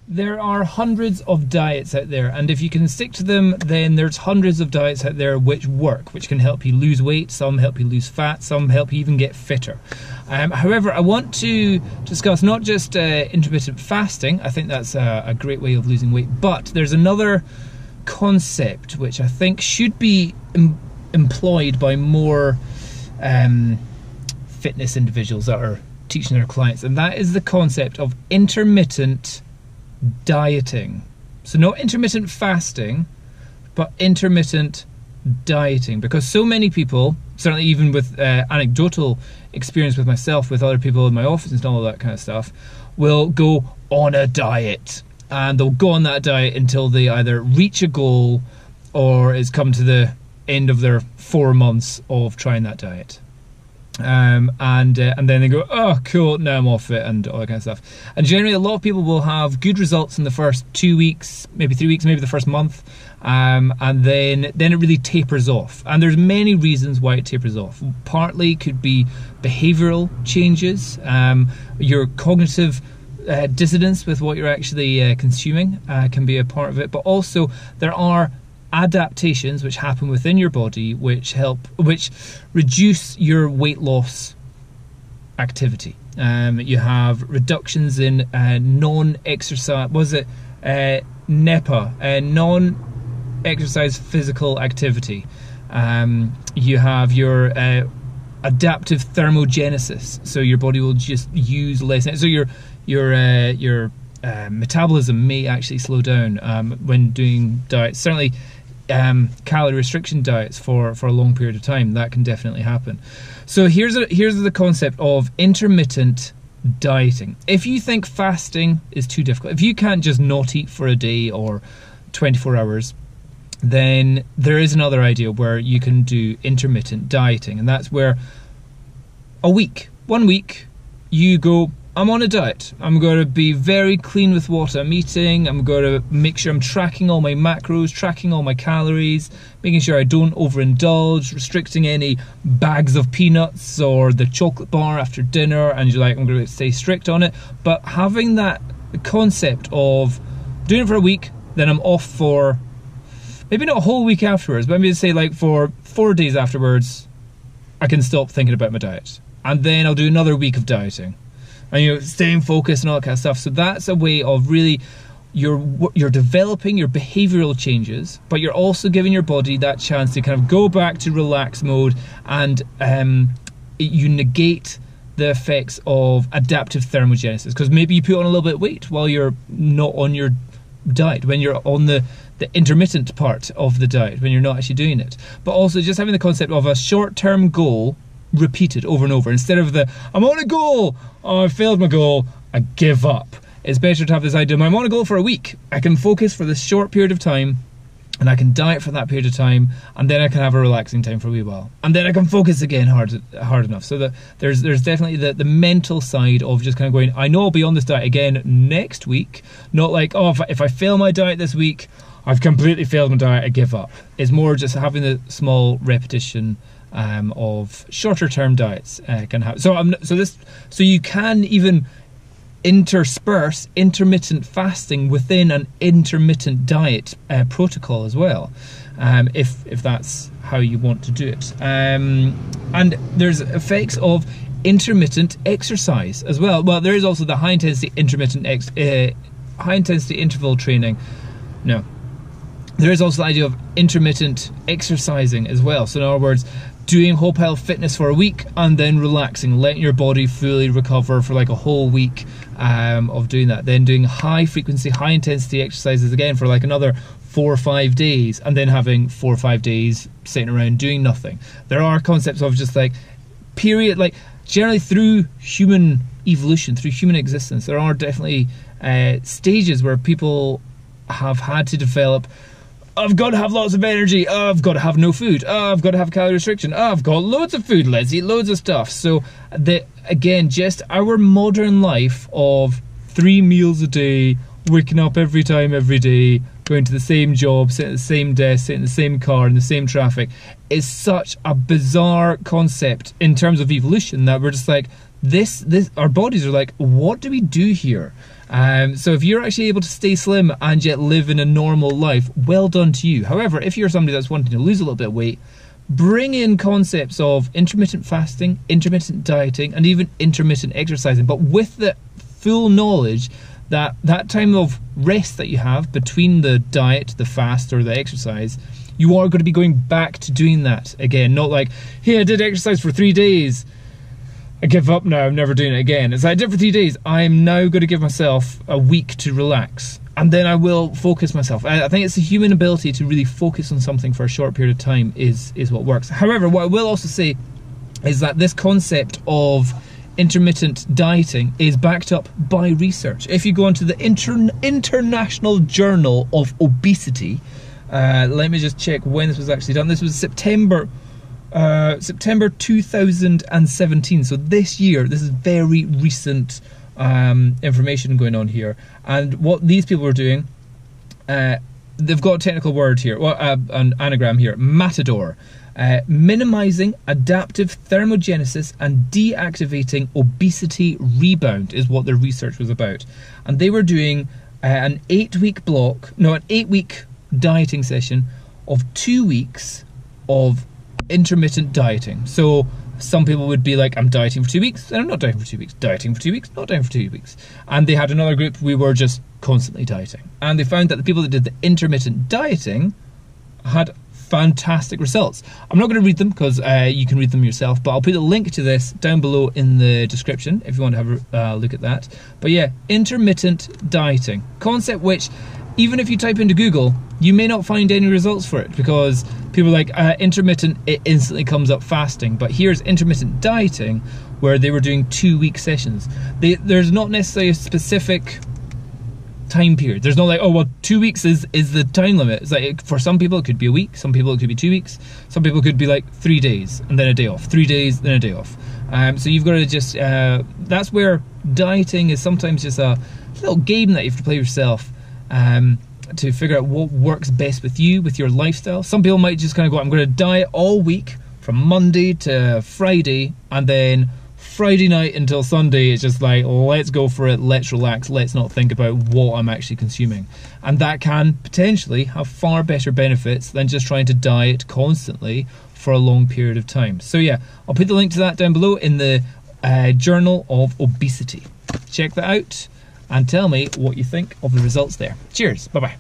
There are hundreds of diets out there, and if you can stick to them, then there's hundreds of diets out there which work, which can help you lose weight, some help you lose fat, some help you even get fitter. However, I want to discuss not just intermittent fasting. I think that's a great way of losing weight, but there's another concept which I think should be employed by more fitness individuals that are teaching their clients, and that is the concept of intermittent dieting. So not intermittent fasting, but intermittent dieting, because so many people, certainly even with anecdotal experience with myself, with other people in my office and all that kind of stuff, will go on a diet, and they'll go on that diet until they either reach a goal or it's come to the end of their 4 months of trying that diet. And then they go, oh cool, now I'm off it, and all that kind of stuff. And generally a lot of people will have good results in the first 2 weeks, maybe 3 weeks, maybe the first month, and then it really tapers off. And there's many reasons why it tapers off. Partly could be behavioral changes, your cognitive dissonance with what you're actually consuming can be a part of it, but also there are adaptations which happen within your body which reduce your weight loss activity. You have reductions in non-exercise, NEPA, non-exercise physical activity. You have your adaptive thermogenesis, so your body will just use less. So your metabolism may actually slow down when doing diets. Certainly calorie restriction diets for a long period of time, that can definitely happen. So here's the concept of intermittent dieting. If you think fasting is too difficult, if you can't just not eat for a day or 24 hours, then there is another idea where you can do intermittent dieting, and that's where 1 week you go, I'm on a diet. I'm going to be very clean with what I'm eating. I'm going to make sure I'm tracking all my macros, tracking all my calories, making sure I don't overindulge, restricting any bags of peanuts or the chocolate bar after dinner, and you're like, I'm going to stay strict on it. But having that concept of doing it for a week, then I'm off for maybe not a whole week afterwards, but maybe say like for 4 days afterwards, I can stop thinking about my diet. And then I'll do another week of dieting. And staying focused and all that kind of stuff. So that's a way of really, you're developing your behavioral changes, but you're also giving your body that chance to kind of go back to relax mode, and you negate the effects of adaptive thermogenesis, because maybe you put on a little bit of weight while you're not on your diet, when you're on the intermittent part of the diet, when you're not actually doing it. But also just having the concept of a short-term goal repeated over and over, instead of I'm on a goal, oh I failed my goal, I give up. It's better to have this idea, I'm on a goal for a week, I can focus for this short period of time, and I can diet for that period of time, and then I can have a relaxing time for a wee while, and then I can focus again hard enough. So that there's definitely the mental side of just kind of going, I know I'll be on this diet again next week, not like, oh if I fail my diet this week, I've completely failed my diet, I give up. It's more just having the small repetition of shorter term diets can happen. So you can even intersperse intermittent fasting within an intermittent diet protocol as well, if that's how you want to do it. And there's effects of intermittent exercise as well. Well, there is also the high intensity interval training. No. There is also the idea of intermittent exercising as well. So in other words, doing whole pile fitness for a week and then relaxing, letting your body fully recover for like a whole week of doing that. Then doing high frequency, high intensity exercises again for like another 4 or 5 days, and then having 4 or 5 days sitting around doing nothing. There are concepts of just like period, like generally through human evolution, through human existence, there are definitely stages where people have had to develop, I've got to have lots of energy, oh, I've got to have no food, oh, I've got to have calorie restriction, oh, I've got loads of food, let's eat loads of stuff. So again, just our modern life of 3 meals a day, waking up every day, going to the same job, sitting at the same desk, sitting in the same car, in the same traffic, is such a bizarre concept in terms of evolution that we're just like, this our bodies are like, what do we do here? So if you're actually able to stay slim and yet live in a normal life, well done to you. However, if you're somebody that's wanting to lose a little bit of weight, bring in concepts of intermittent fasting, intermittent dieting, and even intermittent exercising, but with the full knowledge that that time of rest that you have between the diet, the fast, or the exercise, you are going to be going back to doing that again. Not like, hey, I did exercise for 3 days, I give up now, I'm never doing it again. It's like, I did it for 3 days, I'm now going to give myself a week to relax, and then I will focus myself. I think it's the human ability to really focus on something for a short period of time is what works. However, what I will also say is that this concept of intermittent dieting is backed up by research. If you go onto the International Journal of Obesity, let me just check when this was actually done. This was September 2017. So this year, this is very recent information going on here. And what these people are doing, they've got a technical word here, well, an anagram here, matador. Minimizing adaptive thermogenesis and deactivating obesity rebound is what their research was about. And they were doing an 8-week dieting session of 2 weeks of intermittent dieting. So some people would be like, I'm dieting for 2 weeks, and I'm not dieting for 2 weeks, dieting for 2 weeks, not dieting for 2 weeks. And they had another group, we were just constantly dieting. And they found that the people that did the intermittent dieting had fantastic results. I'm not going to read them because you can read them yourself, but I'll put a link to this down below in the description if you want to have a look at that. But yeah, intermittent dieting, concept which, even if you type into Google, you may not find any results for it, because people are like, intermittent, it instantly comes up fasting. But here's intermittent dieting, where they were doing 2-week sessions. There's not necessarily a specific time period. There's no like, oh well, 2 weeks is the time limit. It's like, for some people it could be a week, some people it could be 2 weeks, some people could be like 3 days and then a day off, 3 days then a day off. So you've got to just that's where dieting is sometimes just a little game that you have to play yourself to figure out what works best with you, with your lifestyle. Some people might just kind of go, I'm going to diet all week from Monday to Friday, and then Friday night until Sunday, it's just like, let's go for it, let's relax, let's not think about what I'm actually consuming. And that can potentially have far better benefits than just trying to diet constantly for a long period of time. So yeah, I'll put the link to that down below in the Journal of Obesity. Check that out and tell me what you think of the results there. Cheers, bye-bye.